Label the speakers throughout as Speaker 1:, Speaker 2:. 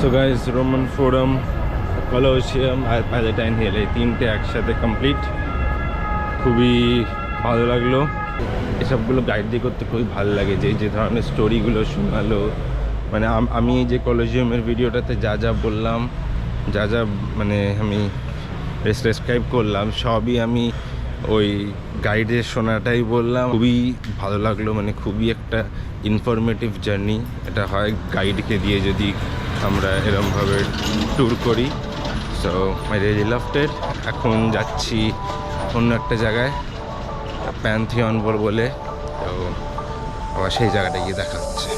Speaker 1: So guys, Roman Forum, Colosseum আর Palatine Hill এই তিনটে একসাথে কমপ্লিট। খুবই ভালো লাগলো। এসবগুলো গাইড দিয়ে করতে খুবই ভালো লাগে, যে ধরনের স্টোরিগুলো শোনালো। মানে আমি এই যে কলোসিয়ামের ভিডিওটাতে যা যা বললাম, যা যা মানে আমি ডেসক্রাইব করলাম, সবই আমি ওই গাইডের শোনাটাই বললাম। খুবই ভালো লাগলো, মানে খুবই একটা ইনফরমেটিভ জার্নি এটা হয় গাইডকে দিয়ে যদি আমরা এরমভাবে ট্যুর করি। So I really loved it. এখন যাচ্ছি অন্য একটা জায়গায়, প্যান্থিয়ন বলে, তো আবার সেই জায়গাটা গিয়ে দেখা হচ্ছে।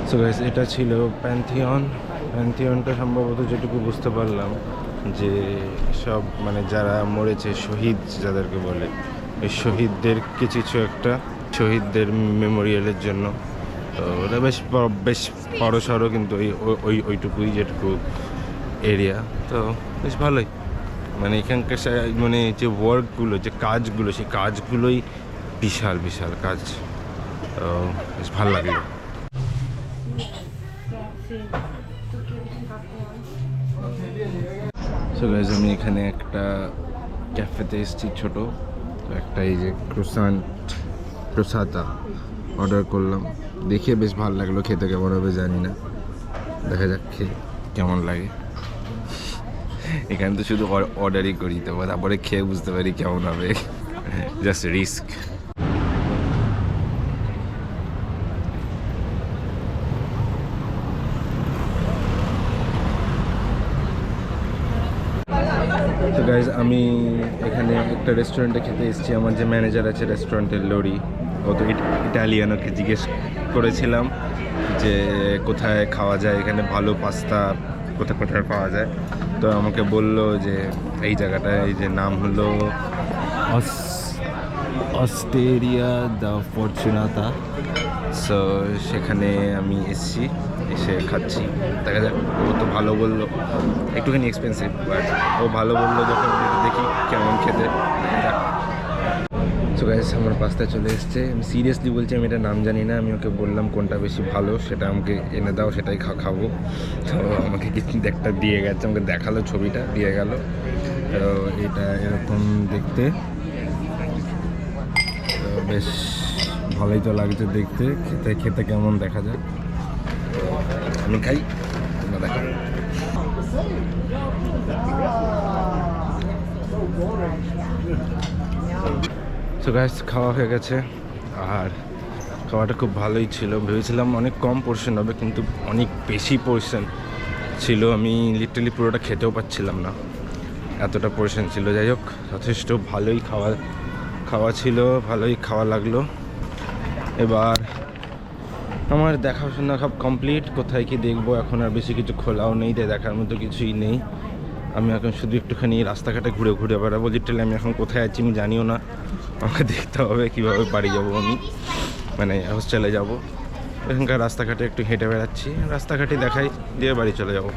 Speaker 1: সো গাইস, এটা ছিল প্যান্থিয়নটা সম্ভবত যেটুকু বুঝতে পারলাম যে সব মানে যারা মরেছে, শহীদ যাদেরকে বলে, এই শহীদদের কিছু একটা শহীদদের মেমোরিয়ালের জন্য। তো ওটা বেশ বড় সড়ো, কিন্তু ওইটুকুই যেটুকু এরিয়া, তো বেশ ভালোই। মানে এখানকার মানে যে ওয়ার্কগুলো, যে কাজগুলো, সেই কাজগুলোই বিশাল বিশাল কাজ। তো বেশ ভালো লাগলো। সো গাইস, আমি এখানে একটা ক্যাফেতে এসেছি ছোট, তো একটা এই যে ক্রোসাতা অর্ডার করলাম। দেখে বেশ ভালো লাগলো, খেতে কেমন হবে জানি না, দেখা যাক কেমন লাগে। এখানে তো শুধু অর্ডারই করি, তো তারপরে খেয়ে বুঝতে পারি কেমন হবে, জাস্ট রিস্ক। তো গাইজ, আমি এখানে একটা রেস্টুরেন্টে খেতে এসেছি। আমার যে ম্যানেজার আছে রেস্টুরেন্টের, লোরি, ও তো ইটালিয়ান, ওকে জিজ্ঞেস করেছিলাম যে কোথায় খাওয়া যায়, এখানে ভালো পাস্তা কোথায় পাওয়া যায়। তো আমাকে বললো যে এই জায়গাটা, এই যে নাম হলো অস্টেরিয়া দ্য ফরচুনাতা। সো সেখানে আমি এসে খাচ্ছি, দেখা যাক। ও তো ভালো বললো, একটুখানি এক্সপেন্সিভ, বাট ও ভালো বললো যখন, দেখি কেমন খেতে। সো গাইস, আমার পাস্তা চলে এসছে। আমি সিরিয়াসলি বলছি, আমি এটা নাম জানি না। আমি ওকে বললাম কোনটা বেশি ভালো সেটা আমাকে এনে দাও, সেটাই খাবো। তো আমাকে কিছু একটা দিয়ে গেছে, আমাকে দেখালো, ছবিটা দিয়ে গেল। তো এটা এরকম দেখতে, তো বেশ ভালোই তো লাগছে দেখতে। খেতে কেমন দেখা যায়, আমি খাই, তোমরা দেখো। সো গাইস, খাওয়া হয়ে গেছে, আর খাওয়াটা খুব ভালোই ছিল। ভেবেছিলাম অনেক কম পোর্শন হবে, কিন্তু অনেক বেশি পোর্শন ছিল। আমি লিটারালি পুরোটা খেতেও পাচ্ছিলাম না, এতটা পোর্শন ছিল। যাই হোক, যথেষ্ট ভালোই খাওয়া ছিল, ভালোই খাওয়া লাগলো। এবার আমার দেখাশোনা সব কমপ্লিট। কোথায় কি দেখবো, এখন আর বেশি কিছু খোলাও নেই, দেখার মতো কিছুই নেই। আমি এখন শুধু একটুখানি রাস্তাঘাটে ঘুরে বেড়াবো। লিটারালি আমি এখন কোথায় আছি আমি জানিও না। আমাকে দেখতে হবে কীভাবে বাড়ি যাবো, আমি মানে হোস্টেলে যাব। এখানকার রাস্তাঘাটে একটু হেঁটে বেড়াচ্ছি, রাস্তাঘাটে দেখাই, দিয়ে বাড়ি চলে যাবো।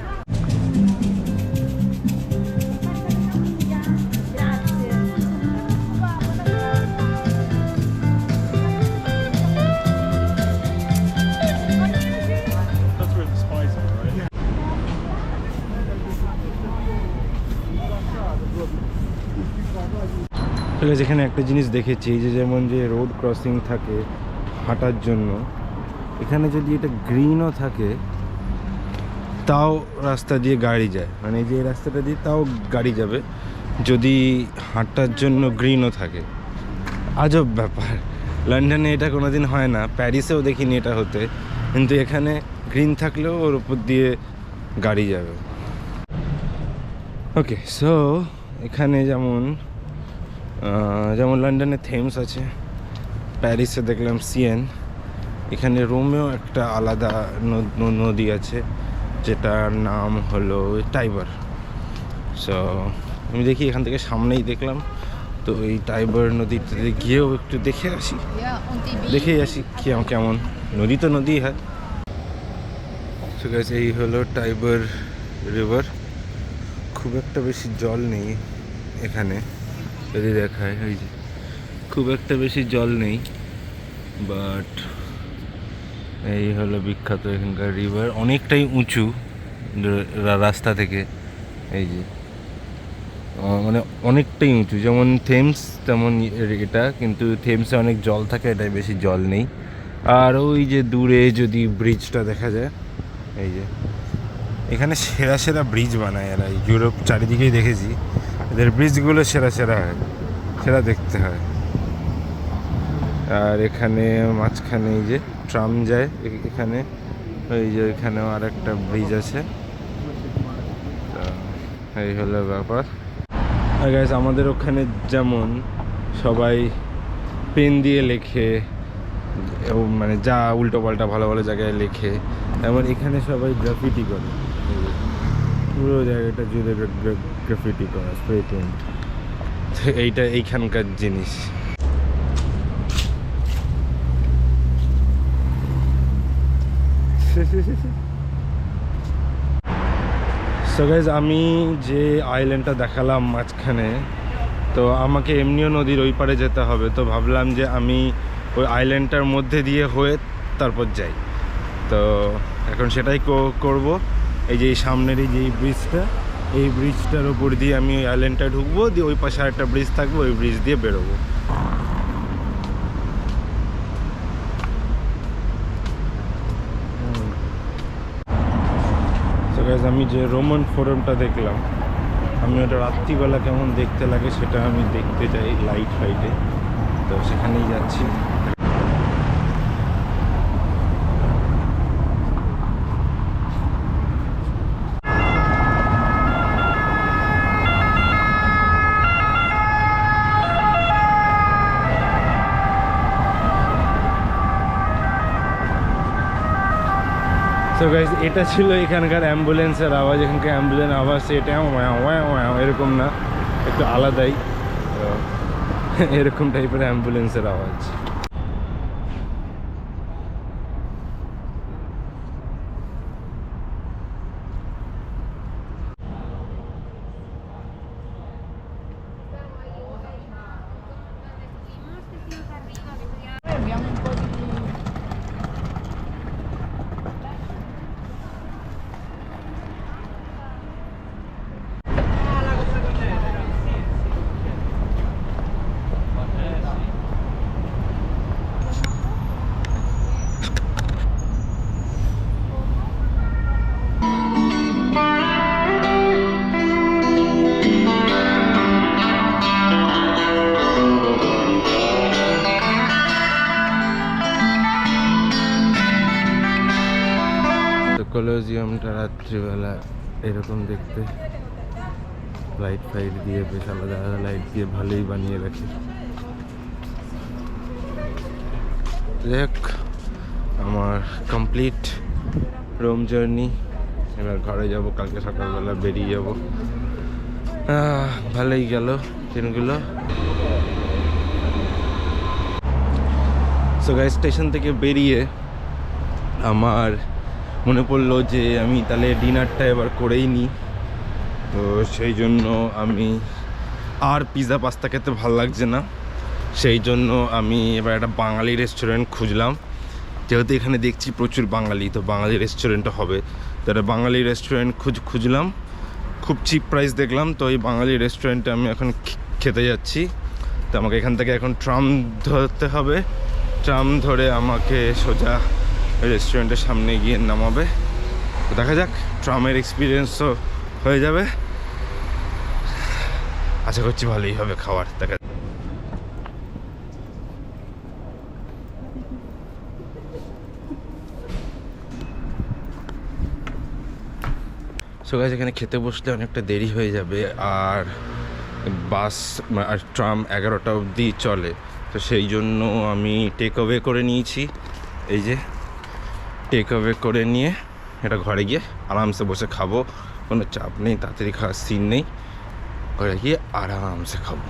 Speaker 1: যেখানে একটা জিনিস দেখেছি, এই যে যেমন যে রোড ক্রসিং থাকে হাঁটার জন্য, এখানে যদি এটা গ্রিনও থাকে তাও রাস্তা দিয়ে গাড়ি যায়, মানে যে রাস্তাটা দিয়ে তাও গাড়ি যাবে যদি হাঁটার জন্য গ্রিনও থাকে। আজব ব্যাপার, লন্ডনে এটা কোনো দিন হয় না, প্যারিসেও দেখিনি এটা হতে, কিন্তু এখানে গ্রিন থাকলেও ওর উপর দিয়ে গাড়ি যাবে। ওকে, সো এখানে যেমন লন্ডনে থেমস আছে, প্যারিসে দেখলাম সিয়েন, এখানে রোমেও একটা আলাদা নদী আছে যেটার নাম হলো টাইবার। সো আমি দেখি এখান থেকে সামনেই দেখলাম, তো এই টাইবার নদীতে গিয়েও একটু দেখে আসি কেমন। নদী তো নদী, হ্যাঁ। ঠিক আছে, এই হলো টাইবার রিভার। খুব একটা বেশি জল নেই এখানে, যদি দেখায় ওই যে খুব একটা বেশি জল নেই, বাট এই হলো বিখ্যাত এখানকার রিভার। অনেকটাই উঁচু রাস্তা থেকে, এই যে মানে অনেকটাই উঁচু, যেমন থেমস তেমন এটা, কিন্তু থেমসে অনেক জল থাকে, এটাই বেশি জল নেই। আর ওই যে দূরে যদি ব্রিজটা দেখা যায়, এই যে এখানে সেরা ব্রিজ বানায় এরা, ইউরোপ চারিদিকেই দেখেছি এদের ব্রিজগুলো সেরা হয়, সেরা দেখতে হয়। আর এখানে মাঝখানে এই যে ট্রাম যায় এখানে, ওই যে এখানেও আর একটা ব্রিজ আছে। এই হলো ব্যাপার। আর গাইস, আমাদের ওখানে যেমন সবাই পেন দিয়ে লেখে, মানে যা উল্টো পাল্টা ভালো জায়গায় লেখে, এমন এখানে সবাই গ্রাফিটি করে, পুরো জায়গাটা জুড়ে গ্রাফিটি করা, স্প্রে পেন্ট। এইটা এইখানকার জিনিস। সো গাইজ, আমি যে আইল্যান্ডটা দেখালাম মাঝখানে, তো আমাকে এমনিও নদীর ওই পারে যেতে হবে, তো ভাবলাম যে আমি ওই আইল্যান্ডটার মধ্যে দিয়ে হয়ে তারপর যাই। তো এখন সেটাই করব। এই যে এই সামনের এই যে ব্রিজটা, এই ব্রিজটার ওপর দিয়ে আমি ওই আইল্যান্ডটা ঢুকবো, দিয়ে ওই পাশে একটা ব্রিজ থাকবো, ওই ব্রিজ দিয়ে বেরোবো। আমি যে রোমান ফোরামটা দেখলাম, আমি ওটা রাত্রিবেলা কেমন দেখতে লাগে সেটা আমি দেখতে চাই লাইট ফাইটে, তো সেখানেই যাচ্ছি। সো গাইজ, এটা ছিল এখানকার অ্যাম্বুলেন্সের আওয়াজ। এখানকার অ্যাম্বুলেন্স আওয়াজ এটা এরকম না, একটু আলাদাই, এরকম টাইপের অ্যাম্বুলেন্সের আওয়াজ। কলোজিয়ামটা রাত্রিবেলা এরকম দেখতে, লাইট ফাইট দিয়ে বেশ আলাদা লাইট দিয়ে ভালোই বানিয়ে রাখে। দেখ, আমার কমপ্লিট রোম জার্নি। এবার ঘরে যাব, কালকে সকালবেলা বেরিয়ে যাব। ভালোই গেল দিনগুলো। সো গাইস, স্টেশন থেকে বেরিয়ে আমার মনে পড়লো যে আমি তাহলে ডিনারটা এবার করেই নিই। তো সেই জন্য আমি আর পিৎজা পাস্তা খেতে ভালো লাগছে না, সেই জন্য আমি এবার একটা বাঙালি রেস্টুরেন্ট খুঁজলাম। যেহেতু এখানে দেখছি প্রচুর বাঙালি, তো বাঙালি রেস্টুরেন্টও হবে, তো একটা বাঙালি রেস্টুরেন্ট খুঁজলাম। খুব চিপ প্রাইস দেখলাম, তো এই বাঙালি রেস্টুরেন্টে আমি এখন খেতে যাচ্ছি। তো আমাকে এখান থেকে এখন ট্রাম ধরতে হবে, ট্রাম ধরে আমাকে সোজা রেস্টুরেন্টের সামনে গিয়ে নামাবে। তো দেখা যাক, ট্রামের এক্সপিরিয়েন্সও হয়ে যাবে, আশা করছি ভালোই হবে খাওয়ার। দেখা সো গাইস, এখানে খেতে বসলে অনেকটা দেরি হয়ে যাবে, আর বাস আর ট্রাম 11টা অবধি চলে। তো সেই জন্য আমি টেক অ্যাওয়ে করে নিয়েছি। এই যে টেক অ্যাওয়ে করে নিয়ে এটা ঘরে গিয়ে আরামসে বসে খাবো, কোনো চাপ নেই, তাড়াতাড়ি খাওয়ার সিন নেই, ঘরে গিয়ে আরামসে খাবো।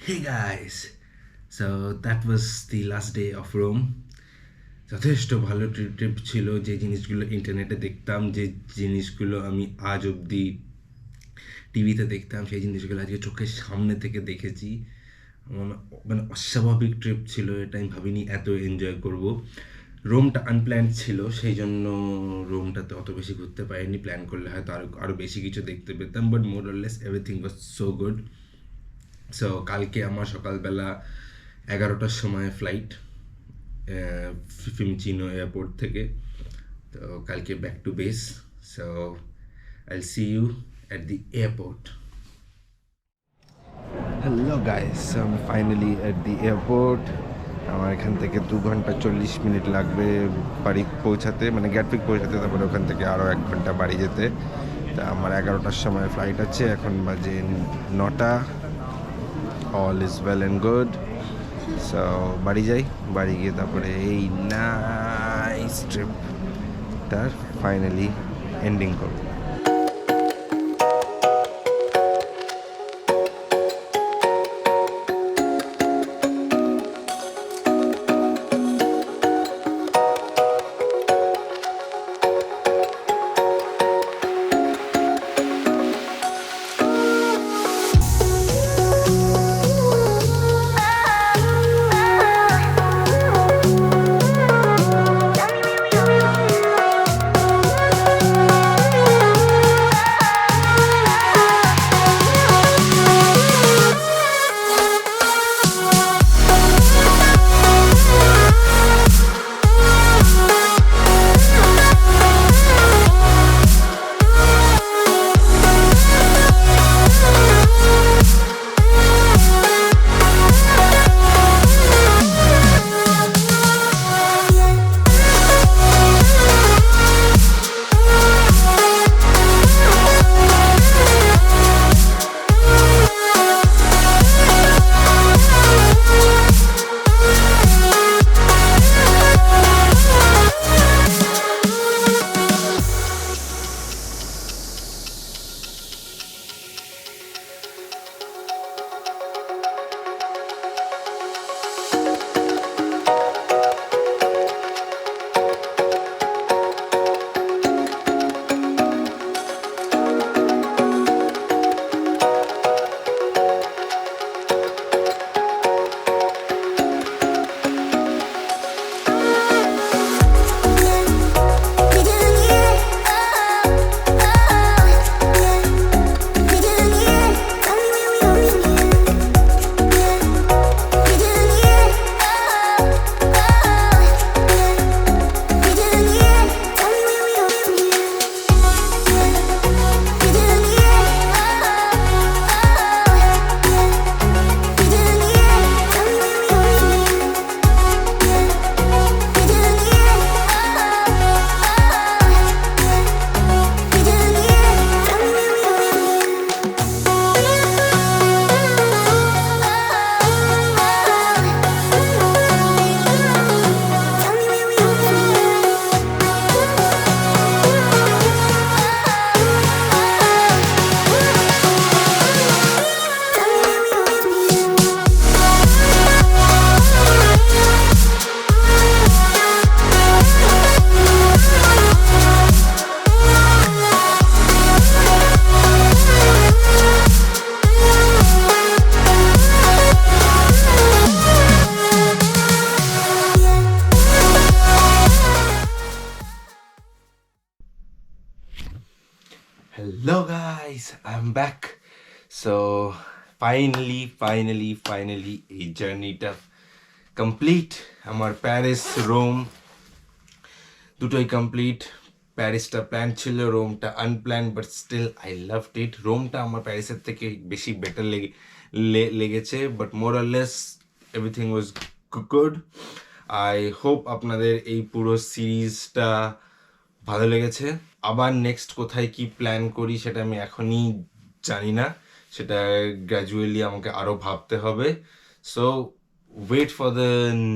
Speaker 1: Hey guys, so that was the last day of Rome. যথেষ্ট ভালো ট্রিপ ছিল। যে জিনিসগুলো ইন্টারনেটে দেখতাম, যে জিনিসগুলো আমি আজ অবধি টিভিতে দেখতাম, সেই জিনিসগুলো আজকে চোখের সামনে থেকে দেখেছি। মানে অস্বাভাবিক ট্রিপ ছিল এটা, আমি ভাবিনি এত এনজয় করব। রোমটা আনপ্ল্যান্ড ছিল, সেই জন্য রোমটাতে অত বেশি ঘুরতে পারিনি। প্ল্যান করলে হয়তো আরও বেশি কিছু দেখতে পেতাম, but more or less everything was so good. So কালকে আমার সকালবেলা 11টার সময় ফ্লাইট ফিমচিনো এয়ারপোর্ট থেকে। তো কালকে back to base. So I'll see you at the airport. Hello guys, আমি ফাইনালি অ্যাট দি এয়ারপোর্ট। আমার এখান থেকে 2 ঘন্টা 40 মিনিট লাগবে বাড়ি পৌঁছাতে, মানে গ্যাটউইক পৌঁছাতে, তারপরে ওখান থেকে আরও 1 ঘন্টা বাড়ি যেতে। তা আমার 11টার সময় ফ্লাইট আছে, এখন বাজে 9টা। All is well and good. So বাড়ি যাই, বাড়ি গিয়ে তারপরে এই নাইস ট্রিপটার ফাইনালি এন্ডিং করবো। Hello guys, I'm back. So finally এই জার্নিটা কমপ্লিট। আমার প্যারিস রোম দুটোই কমপ্লিট। প্যারিসটা প্ল্যান ছিল, রোমটা unplan, but still I loved it. রোমটা আমার প্যারিসের থেকে বেশি বেটার লেগেছে, বাট মোর আর less everything was good. I hope আপনাদের এই পুরো সিরিজটা ভালো লেগেছে। আবার নেক্সট কোথায় কি প্ল্যান করি সেটা আমি এখনই জানি না, সেটা গ্র্যাজুয়ালি আমাকে আরও ভাবতে হবে। So wait for the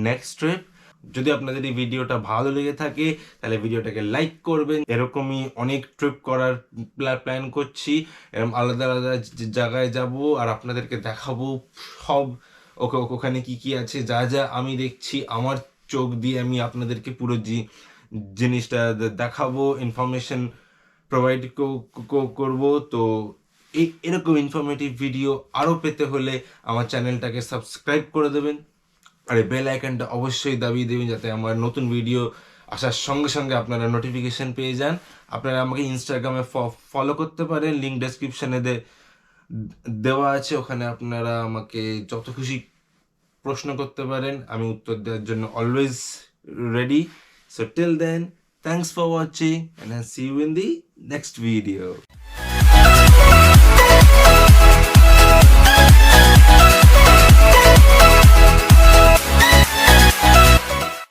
Speaker 1: next trip. যদি আপনাদের এই ভিডিওটা ভালো লেগে থাকে তাহলে ভিডিওটাকে লাইক করবেন। এরকমই অনেক ট্রিপ করার প্ল্যান করছি, এরকম আলাদা আলাদা জায়গায় যাব আর আপনাদেরকে দেখাবো সব ওখানে কি কি আছে, যা যা আমি দেখছি আমার চোখ দিয়ে আমি আপনাদেরকে পুরো জিনিসটা দেখাবো, ইনফরমেশন প্রোভাইড করব। তো এরকম ইনফরমেটিভ ভিডিও আরও পেতে হলে আমার চ্যানেলটাকে সাবস্ক্রাইব করে দেবেন, আর এই বেল আইকনটা অবশ্যই দাবিয়ে দেবেন যাতে আমার নতুন ভিডিও আসার সঙ্গে সঙ্গে আপনারা নোটিফিকেশন পেয়ে যান। আপনারা আমাকে ইনস্টাগ্রামে ফলো করতে পারেন, লিঙ্ক ডেসক্রিপশানে দেওয়া আছে, ওখানে আপনারা আমাকে যত খুশি প্রশ্ন করতে পারেন, আমি উত্তর দেওয়ার জন্য always ready. So till then, thanks for watching and I'll see you in the next video.